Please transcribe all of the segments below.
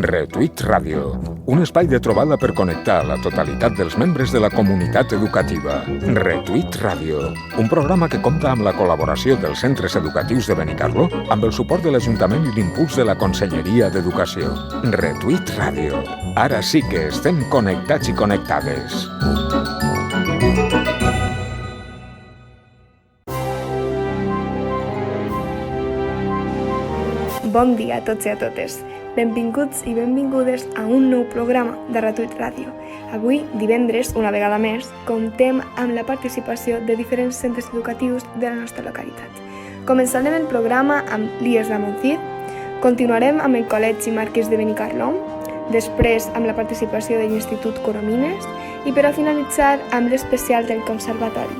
Retuit Ràdio, un espai de trobada per connectar la totalitat dels membres de la comunitat educativa. Retuit Ràdio, un programa que compta amb la col·laboració dels centres educatius de Benicarló, amb el suport de l'Ajuntament i l'impuls de la Conselleria d'Educació. Retuit Ràdio, ara sí que estem connectats i connectades. Bon dia a tots i a totes. Benvinguts i benvingudes a un nou programa de Retuit Ràdio. Avui, divendres, una vegada més, comptem amb la participació de diferents centres educatius de la nostra localitat. Començarem el programa amb l'IES Ramon Cid, continuarem amb el Col·legi Marquès de Benicarló, després amb la participació de l'Institut Coromines i per a finalitzar amb l'especial del Conservatori.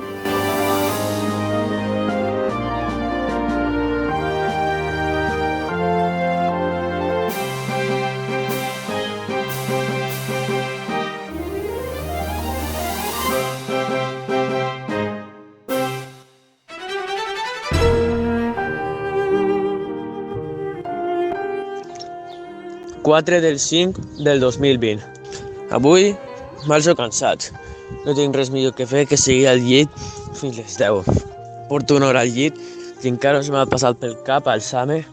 Quatre del 5 del 2020. Avui m'alço cansat. No tinc res millor que fer que seguir al llit fins les 10. Porto una hora al llit i encara no se m'ha passat pel cap alçar-me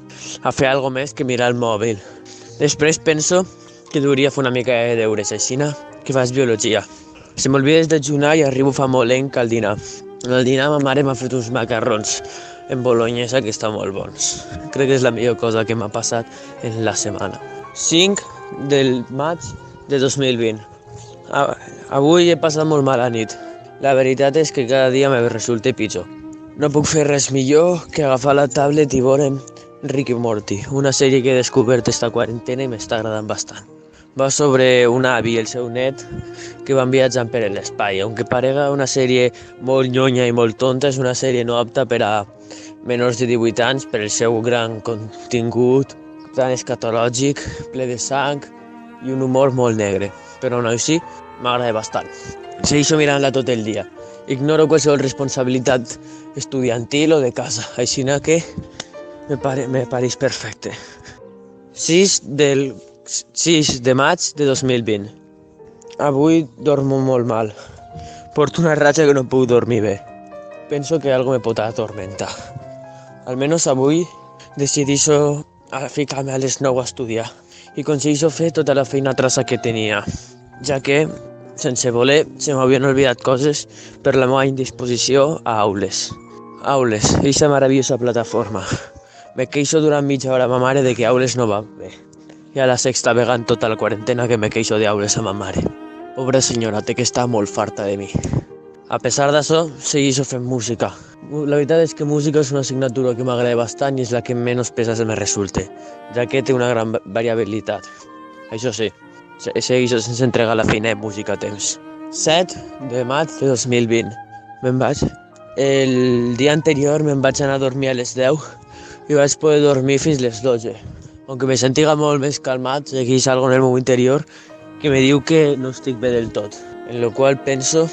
a fer alguna més que mirar el mòbil. Després penso que hauria fer una mica de deures, així que fas biologia. Se m'olvida desayunar i arribo fa molt lent al dinar. Al dinar ma mare m'ha fet uns macarrons en bolognesa que estan molt bons. Crec que és la millor cosa que m'ha passat en la setmana. 5 del maig de 2020. Avui he passat molt mala nit. La veritat és que cada dia me resulta pitjor. No puc fer res millor que agafar la tablet i veure Rick i Morty, una sèrie que he descobert esta quarantena i m'està agradant bastant. Va sobre un avi i el seu net que van viatjant per l'espai. Aunque parega una sèrie molt nyonya i molt tonta, és una sèrie no apta per a menors de 18 anys per el seu gran contingut tan escatològic, ple de sang i un humor molt negre. Però no així, m'agrada bastant. Segueixo mirant-la tot el dia. Ignoro qualsevol responsabilitat estudiantil o de casa, així que me pareix perfecte. 6 de maig de 2020. Avui dormo molt mal. Porto una ratxa que no puc dormir bé. Penso que algo me pot atormentar. Almenys avui decideixo a ficar-me a les 9 a estudiar i aconsegueixo fer tota la feina traça que tenia, ja que, sense voler, se m'havien oblidat coses per la meva indisposició a Aules. Aules, aquesta meravellosa plataforma. Me queixo durant mitja hora a ma mare de que Aules no va bé. I a la sexta vegada en tota la quarantena que me queixo d'Aules a ma mare. Pobra senyora, té que estar molt farta de mi. A pesar d'això, segueixo fent música. La veritat és que música és una assignatura que m'agrada bastant i és la que menys pesa me resulta, ja que té una gran variabilitat. Això sí, segueixo sense entregar la feina de música a temps. 7 de maig de 2020. El dia anterior me'n vaig anar a dormir a les 10 i vaig poder dormir fins les 12. Aunque me sentiga molt més calmat, segueix algo en el meu interior que me diu que no estic bé del tot, en lo qual penso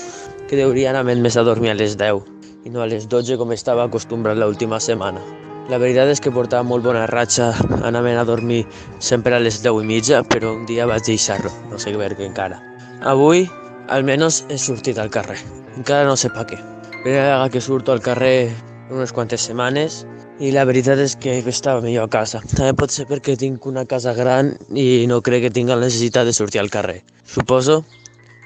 que hauria anar més a dormir a les 10 i no a les 12 com estava acostumbrat l'última setmana. La veritat és que portava molt bona ratxa anar a dormir sempre a les 10:30, però un dia vaig deixar-lo, no sé per què encara. Avui, almenys, he sortit al carrer. Encara no sé per què. Primera vegada que surto al carrer unes quantes setmanes i la veritat és que estava millor a casa. També pot ser perquè tinc una casa gran i no crec que tinc la necessitat de sortir al carrer. Suposo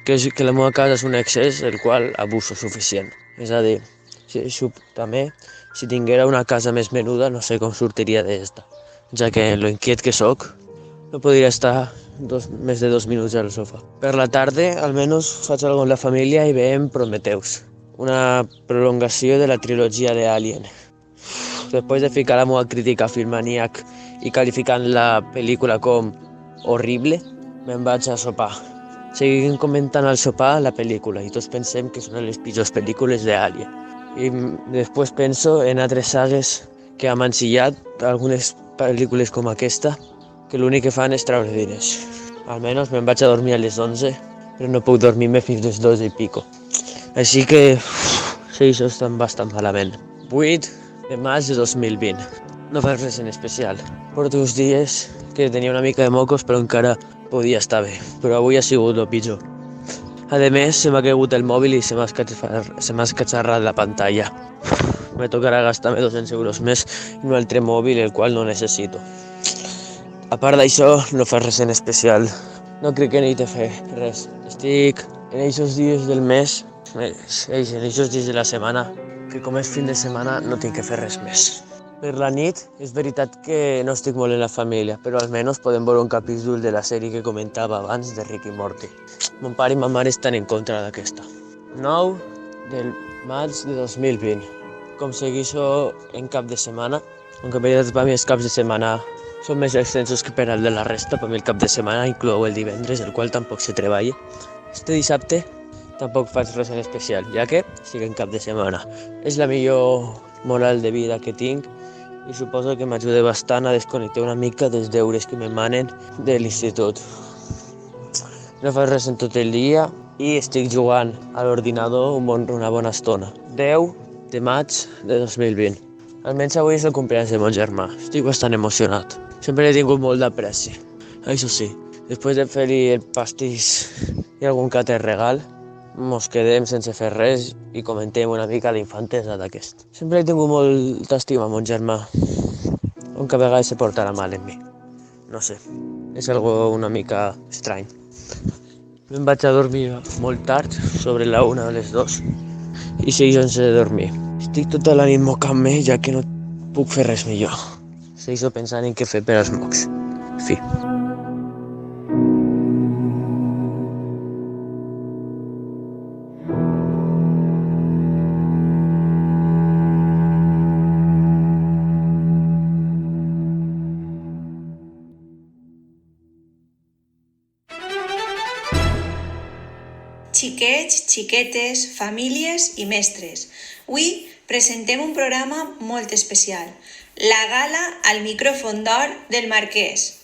que la meva casa és un excés el qual abuso suficient. És a dir, també, si tinguera una casa més menuda no sé com sortiria d'esta, ja que lo inquiet que sóc no podria estar més de 2 minuts al sofà. Per la tarda, almenys, faig alguna amb la família i veiem Prometheus, una prolongació de la trilogia de Alien. Després de ficar la meva crítica a Filmaniac i qualificant la pel·lícula com horrible, me'n vaig a sopar. Seguim comentant al sopar la pel·lícula i tots pensem que són les pitjors pel·lícules d'Alien. I després penso en altres sagues que han ensillat algunes pel·lícules com aquesta, que l'únic que fan és treure diners. Almenys me'n vaig a dormir a les 11, però no puc dormir-me fins les 12 i pico. Així que sí, això està bastant malament. 8 de maig de 2020. No faig res en especial. Porto uns dies que tenia una mica de mocos però encara podia estar bé. Però avui ha sigut el pitjor. A més, se m'ha caigut el mòbil i se m'ha escatxarrat la pantalla. Me tocarà gastar-me 200 euros més en un altre mòbil, el qual no necessito. A part d'això, no faig res en especial. No crec que necessiti fer res. Estic en aquests dies del mes, en aquests dies de la setmana, que com és fin de setmana no tinc que fer res més. Per la nit, és veritat que no estic molt en la família, però almenys podem veure un capítol de la sèrie que comentava abans de Rick i Morty. Mon pare i ma mare estan en contra d'aquesta. 9 del maig de 2020. Com segueixo en cap de setmana, aunque en veritat per mi els caps de setmana són més extensos que per al de la resta, per mi el cap de setmana inclou el divendres, el qual tampoc se treballa. Este dissabte tampoc faig res en especial, ja que estic en cap de setmana. És la millor moral de vida que tinc i suposo que m'ajuda bastant a desconnectar una mica dels deures que m'emanen de l'institut. No faig res en tot el dia i estic jugant a l'ordinador una bona estona. 10 de maig de 2020. Almenys avui és el cumpleaños de mon germà. Estic bastant emocionat. Sempre he tingut molt d'apreci. Això sí, després de fer-li el pastís i algun que altre regal, mos quedem sense fer res i comentem una mica la infantesa d'aquest. Sempre he tingut molta estima a mon germà, aunque a vegades se portarà mal en mi. No sé, és algo una mica estrany. Me'n vaig a dormir molt tard, sobre la 1 o les 2, i segueixo sense dormir. Estic tota la nit mocant-me, ja que no puc fer res millor. Segueixo pensant en què fer per als mocs. Fi. Xiquets, xiquetes, famílies i mestres. Avui presentem un programa molt especial, la gala al micròfon d'or del Marquès.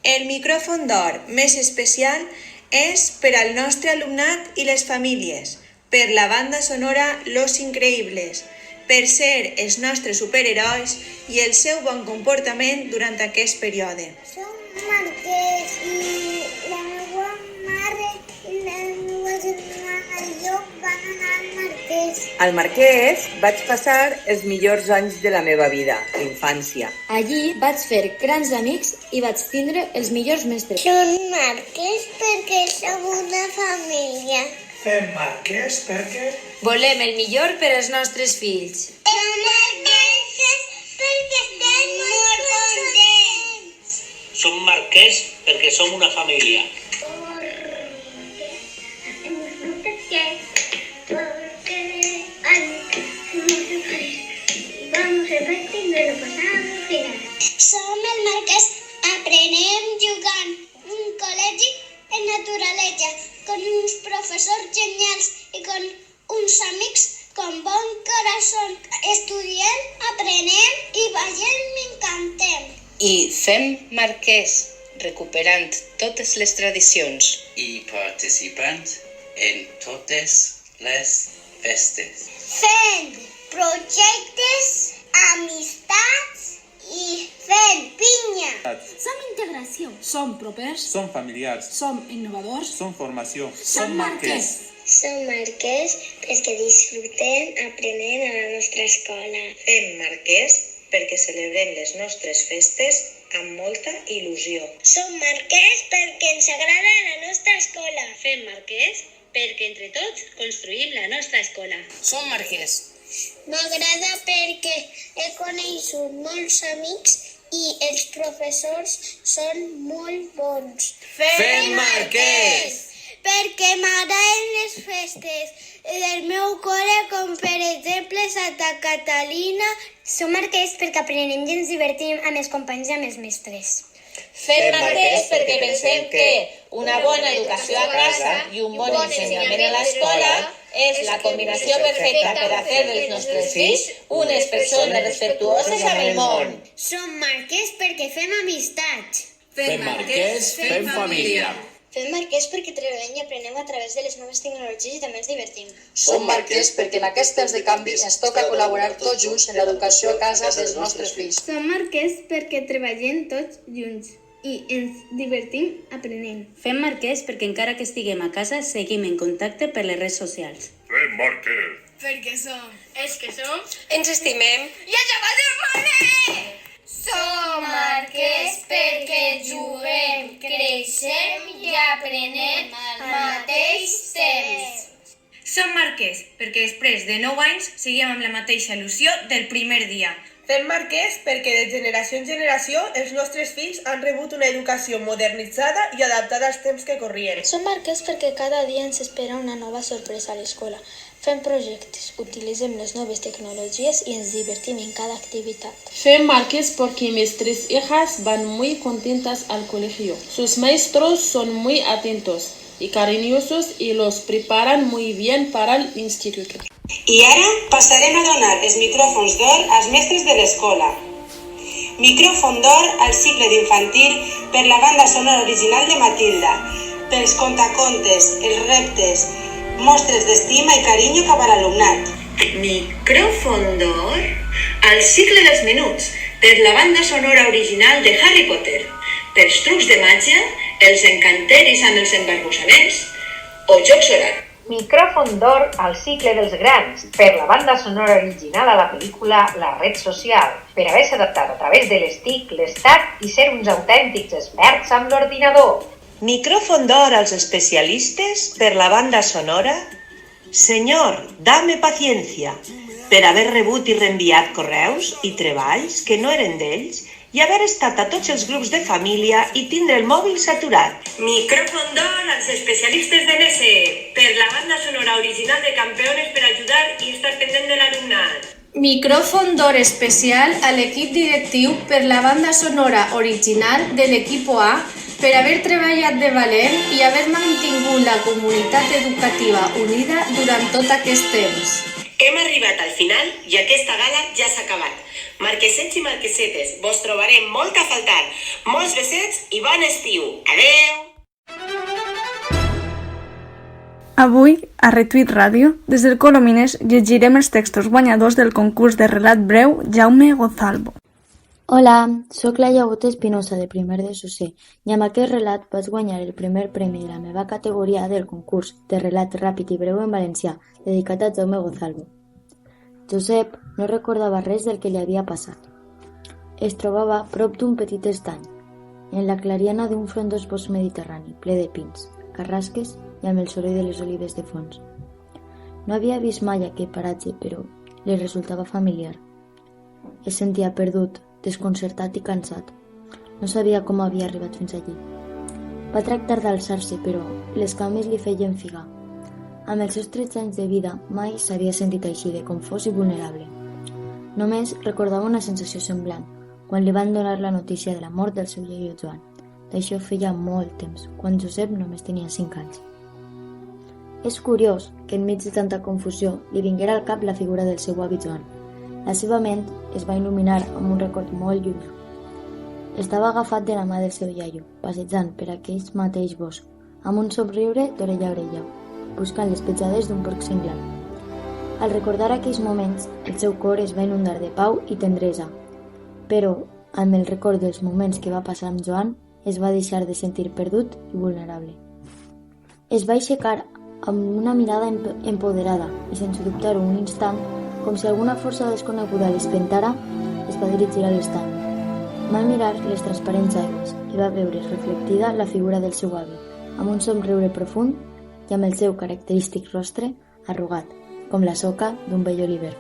El micròfon d'or més especial és per al nostre alumnat i les famílies, per la banda sonora Los Increïbles, per ser els nostres superherois i el seu bon comportament durant aquest període. Som Marquès i la meva mare i la meva germana i jo van anar al Marquès. Al Marquès vaig passar els millors anys de la meva vida, infància. Allí vaig fer grans amics i vaig tindre els millors mestres. Som Marquès perquè som una família. Fem Marquès perquè volem el millor per als nostres fills. Som Marquès perquè estem molt contents. Som Marquès perquè som una família. Som el Marquès, aprenem jugant, un col·legi en naturalesa, con uns professors genials i con uns amics con bon corazón. Estudiem, aprenem i ballem, m'encantem. I fem Marquès, recuperant totes les tradicions i participant en totes les festes. Fent projectes, amistats i fent pinya. Som integració. Som propers. Som familiars. Som innovadors. Som formació. Som Marquès. Som Marquès perquè disfrutem aprenent a la nostra escola. Fem Marquès perquè celebrem les nostres festes amb molta il·lusió. Som Marquès perquè ens agrada la nostra escola. Fem Marquès perquè entre tots construïm la nostra escola. Som Marquès. M'agrada perquè he conegut molts amics i els professors són molt bons. Fem Marquès! Perquè m'agraden les festes del meu col·le, com per exemple Santa Catalina. Som Marquès perquè aprenem i ens divertim amb els companys i amb els mestres. Fem Marquès perquè pensem que una bona educació a casa i un bon ensenyament a l'escola és la combinació perfecta per a fer dels nostres fills unes persones respectuoses amb el món. Som Marquès perquè fem amistats. Fem Marquès, fem família. Fem marquès perquè treballem i aprenem a través de les noves tecnologies i també ens divertim. Som marquès perquè en aquests temps de canvi ens toca col·laborar tots junts en l'educació a casa dels nostres fills. Som marquès perquè treballem tots junts i ens divertim aprenent. Fem marquès perquè encara que estiguem a casa seguim en contacte per les redes socials. Fem marquès perquè som els que som, ens estimem i ens amatem molt! Som marquès perquè juguem, creixem i aprenem al mateix temps. Som marquès perquè després de 9 anys seguim amb la mateixa il·lusió del primer dia. Fem marquès perquè de generació en generació els nostres fills han rebut una educació modernitzada i adaptada als temps que corrien. Som marquès perquè cada dia ens espera una nova sorpresa a l'escola. Fem projectes, utilitzem les noves tecnologies y ens divertim en cada actividad. Fem marqués porque mis 3 hijas van muy contentas al colegio. Sus maestros son muy atentos y cariñosos y los preparan muy bien para el instituto. I ara passarem a donar els micròfons d'or als mestres de l'escola. Micròfon d'or al cicle d'infantil per la banda sonora original de Matilda, pels contacontes, els reptes, mostres d'estima i carinyo cap a l'alumnat. Micròfon d'or al cicle dels menuts per la banda sonora original de Harry Potter, pels trucs de màgia, els encanteris amb els embarbussaments o jocs horàrios. Micròfon d'or al cicle dels grans per la banda sonora original a la pel·lícula La Red Social, per haver-se adaptat a través de les TIC, les TAC i ser uns autèntics experts amb l'ordinador. Micròfon d'or als especialistes per la banda sonora Señor, dame paciencia, per haver rebut i reenviat correus i treballs que no eren d'ells i haver estat a tots els grups de família i tindre el mòbil saturat. Micròfon d'or als especialistes de NESE per la banda sonora original de Campeones per ajudar i estar pendent de l'alumnat. Micròfon d'or especial a l'equip directiu per la banda sonora original de l'equip A per haver treballat de valent i haver mantingut la comunitat educativa unida durant tot aquest temps. Hem arribat al final i aquesta gala ja s'ha acabat. Marquesets i marquesetes, vos trobarem molt a faltar. Molts besets i bon estiu. Adeu! Avui, a Retuit Ràdio, des del Colomines, llegirem els textos guanyadors del concurs de relat breu Jaume Gozalvo. Hola, sóc la Llagut Espinosa de primer de Sosé i amb aquest relat vaig guanyar el primer premi de la meva categoria del concurs de relat ràpid i breu en valencià dedicat a Jaume Gozalvo. Josep no recordava res del que li havia passat. Es trobava prop d'un petit estany, en la clariana d'un frondós bosc mediterrani ple de pins, carrasques i amb el soroll de les olives de fons. No havia vist mai aquell paratge, però li resultava familiar. Es sentia perdut, desconcertat i cansat. No sabia com havia arribat fins allí. Va tractar d'alçar-se, però les cames li feien figar. Amb els seus 13 anys de vida mai s'havia sentit així de confós i vulnerable. Només recordava una sensació semblant quan li van donar la notícia de la mort del seu iaio Joan. D'això feia molt temps, quan Josep només tenia 5 anys. És curiós que enmig de tanta confusió li vinguera al cap la figura del seu avi Joan. La seva ment es va il·luminar amb un record molt llunyà. Estava agafat de la mà del seu iaio, passejant per aquell mateix bosc, amb un somriure d'orella a orella, buscant les petjades d'un porc senglar. Al recordar aquells moments, el seu cor es va inundar de pau i tendresa, però, amb el record dels moments que va passar amb Joan, es va deixar de sentir perdut i vulnerable. Es va aixecar amb una mirada empoderada i sense dubtar un instant, com si alguna força desconeguda l'espentara, es va dirigir a l'estany. Va mirar les transparents aigües i va veure reflectida la figura del seu avi, amb un somriure profund i amb el seu característic rostre arrugat, com la soca d'un vell oliver.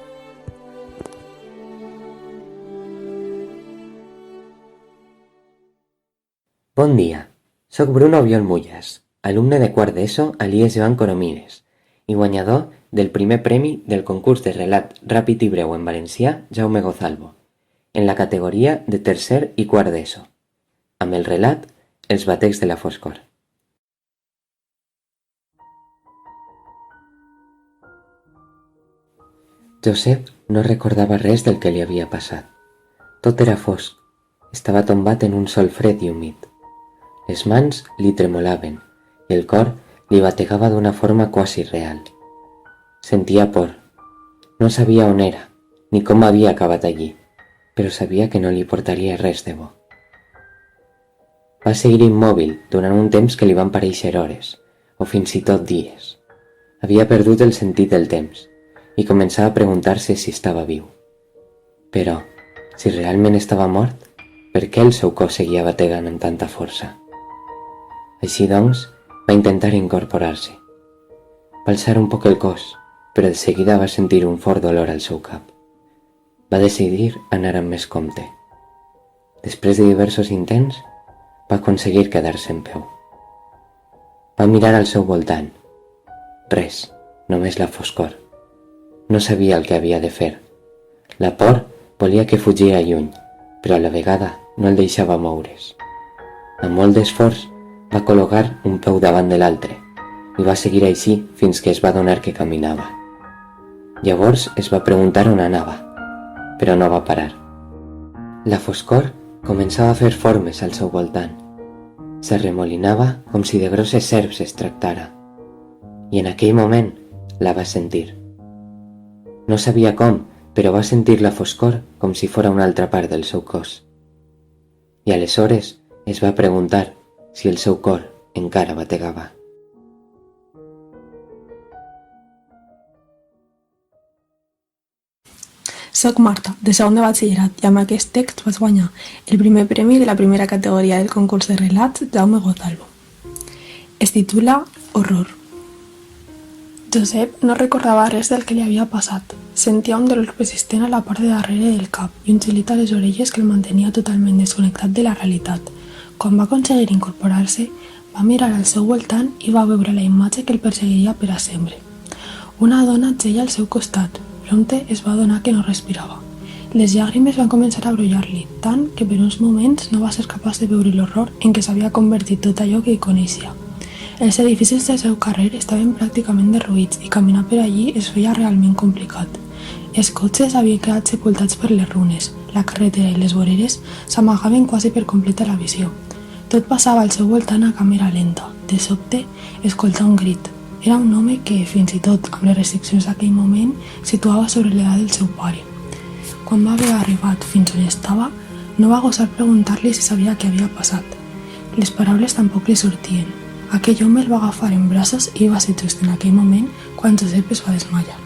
Bon dia, soc Bruno Biol Mullas, alumne de quart d'ESO a l'IES Joan Coromines i guanyador del primer premi del concurs de relat ràpid i breu en valencià Jaume Gozalvo, en la categoria de tercer i quart d'ESO, amb el relat Els batecs de la foscor. Josep no recordava res del que li havia passat. Tot era fosc, estava tombat en un sol fred i humit. Les mans li tremolaven i el cor li bategava d'una forma quasi real. Sentia por. No sabia on era, ni com havia acabat allí, però sabia que no li portaria res de bo. Va seguir immòbil durant un temps que li van parèixer hores, o fins i tot dies. Havia perdut el sentit del temps i començava a preguntar-se si estava viu. Però, si realment estava mort, per què el seu cos seguia bategant amb tanta força? Així doncs, va intentar incorporar-se. Va alçar un poc el cos, però de seguida va sentir un fort dolor al seu cap. Va decidir anar amb més compte. Després de diversos intents, va aconseguir quedar-se en peu. Va mirar al seu voltant. Res, només la foscor. No sabia el que havia de fer. La por volia que fugia lluny, però a la vegada no el deixava moure's. Amb molt d'esforç va col·locar un peu davant de l'altre i va seguir així fins que es va adonar que caminava. Llavors es va preguntar on anava, però no va parar. La foscor començava a fer formes al seu voltant. S'arremolinava com si de grosses serps es tractara, i en aquell moment la va sentir. No sabia com, però va sentir la foscor com si fora una altra part del seu cos. I aleshores es va preguntar si el seu cor encara bategava. Soc Marta, de segon de batxillerat, i amb aquest text vaig guanyar el primer premi de la primera categoria del concurs de relats Jaume Gozalvo. Es titula Horror. Josep no recordava res del que li havia passat. Sentia un dolor persistent a la part de darrere del cap i un xilit a les orelles que el mantenia totalment desconnectat de la realitat. Quan va aconseguir incorporar-se, va mirar al seu voltant i va veure la imatge que el perseguiria per a sempre. Una dona jeia al seu costat. Prompte es va adonar que no respirava. Les llàgrimes van començar a brollar-li, tant que per uns moments no va ser capaç de veure l'horror en què s'havia convertit tot allò que hi coneixia. Els edificis del seu carrer estaven pràcticament derruïts i caminar per allí es feia realment complicat. Els cotxes havien quedat sepultats per les runes, la carretera i les voreres s'amagaven quasi per complet a la visió. Tot passava al seu voltant a càmera lenta. De sobte, escoltà un crit. Era un home que, fins i tot amb les restriccions d'aquell moment, situava sobre l'edat del seu pare. Quan va haver arribat fins on estava, no va gosar preguntar-li si sabia què havia passat. Les paraules tampoc li sortien. Aquell home el va agafar en braços i va ser just en aquell moment quan Josep es va desmaiar.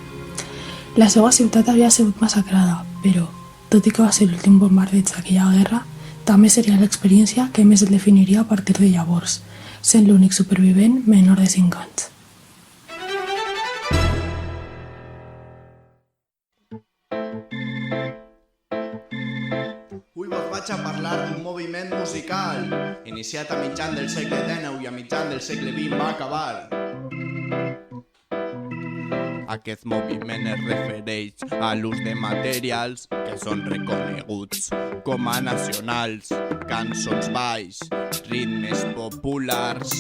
La seva ciutat havia sigut massacrada, però, tot i que va ser l'últim bombardeig d'aquella guerra, també seria l'experiència que més el definiria a partir de llavors, sent l'únic supervivent menor de 5 anys. Avui vos vaig a parlar d'un moviment musical iniciat a mitjan del segle XIX i a mitjan del segle XX va acabar. Aquest moviment es refereix a l'ús de materials que són reconeguts com a nacionals, cançons balls, ritmes populars.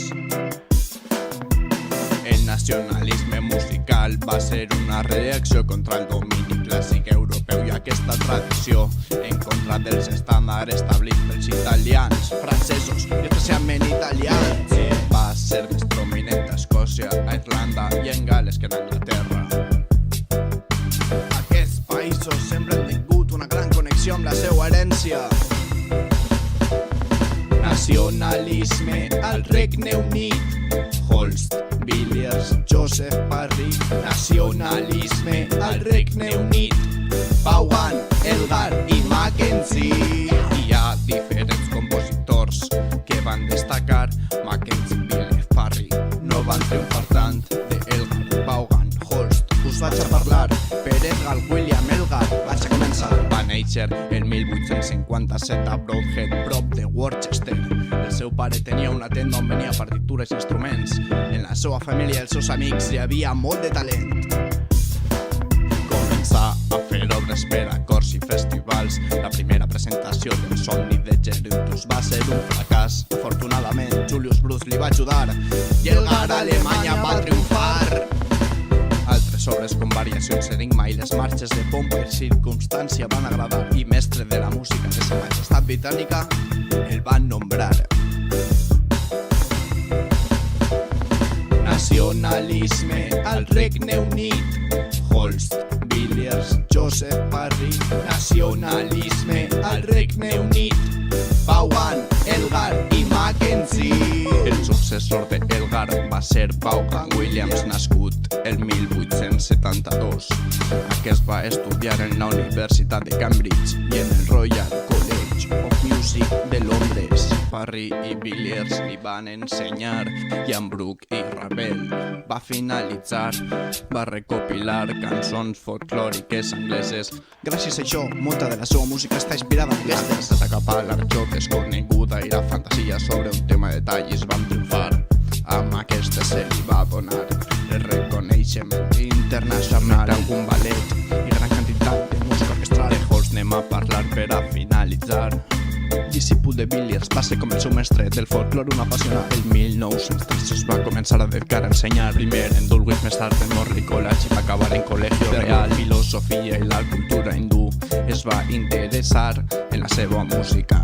El nacionalisme musical va ser una reacció contra el domini clàssic europeu i aquesta tradició en contra dels estàndards establerts pels italians, francesos i especialment italians. Va ser més prominent a Escòcia, a Irlanda i en Gal·les que en Anglaterra. Aquests països sempre han tingut una gran connexió amb la seva herència. Nacionalisme al Regne Unit, Holst, Villiers, Joseph Parry. Nacionalisme al Regne Unit, Vaughan, Elgar i Mackenzie. Hi ha diferents compositors que van destacar. Mackenzie, Villiers, Parry no van triomfar tant. De Elgar, Vaughan, Holst us vaig a parlar. Per Edgar William Elgar vaig a començar. Va néixer el 1857 a Broadhead, prop de Worcester. El seu pare tenia una tenda on venia partitures i instruments. En la seva família i els seus amics hi havia molt de talent. Començà a fer obres per a cors i festivals. La primera presentació del Somni de Gerontus va ser un fracàs. Afortunadament, Julius Bruce li va ajudar i Elgar a Alemanya va triomfar. Altres obres com Variacions Enigma i les marxes de pompa i circumstància van agradar i mestre de la música de sa majestat britànica el van nombrar. Nacionalisme al Regne Unit. Holst, Villiers, Joseph Parry. Nacionalisme al Regne Unit. Vaughan, Elgar i Mackenzie. El successor d'Elgar va ser Vaughan Williams, nascut el 1872. Aquest va estudiar en la Universitat de Cambridge i en el Royal College of Music de Londres. Parry i Villiers li van ensenyar i en Brooke i Ravel va finalitzar. Va recopilar cançons folclòriques angleses. Gràcies a això, molta de la seva música està inspirada en aquestes. S'atacapa l'arjó desconeguda i la fantasia sobre un tema de tallis van triomfar. Amb aquesta se li va donar el reconeixement internacional. Algun ballet i gran quantitat de música orquestral. De Holst anem a parlar per a finalitzar. Discípul de Villiers, va ser com el seu mestre del folklore, un apassionat. El 1903 es va començar a dedicar a ensenyar, primer en Dulwich, més tard en Morley College, i va acabar en Col·legio Real. Filosofia i la cultura hindú. Es va interessar en la seva música,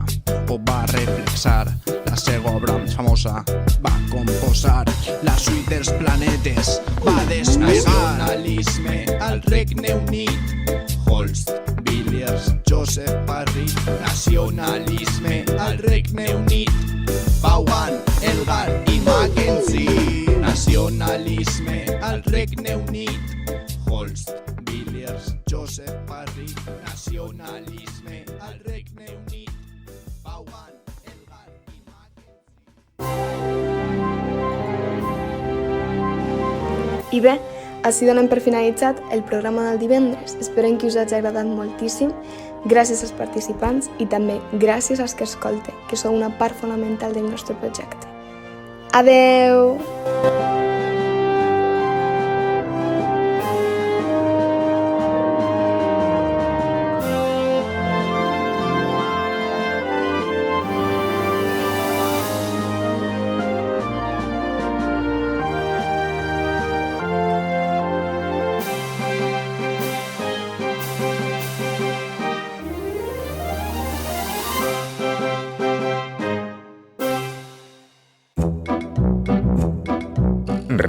o va reflexar. La seva obra més famosa va composar la suite dels planetes, va desplegar. Nacionalisme al Regne Unit. Holst, Villiers, Joseph Parry. Nacionalisme al Regne Unit. Vaughan, Elgar i Mackenzie. Nacionalisme al Regne Unit. Holst, Villiers, Joseph Parry. Nacionalisme al Regne Unit. Vaughan, Elgar i Mackenzie. I bé, així donem per finalitzat el programa del divendres. Esperem que us hagi agradat moltíssim. Gràcies als participants i també gràcies als que escolten, que sou una part fonamental del nostre projecte. Adeu!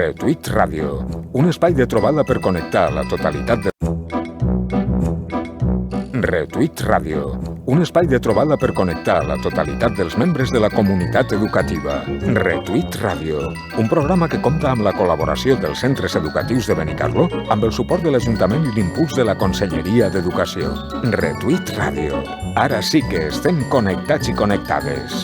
Retuit Ràdio, un espai de trobada per connectar la totalitat de... Retuit Ràdio, un espai de trobada per connectar la totalitat dels membres de la comunitat educativa. Retuit Ràdio, un programa que compta amb la col·laboració dels centres educatius de Benicarló, amb el suport de l'Ajuntament i l'impuls de la Conselleria d'Educació. Retuit Ràdio, ara sí que estem connectats i connectades.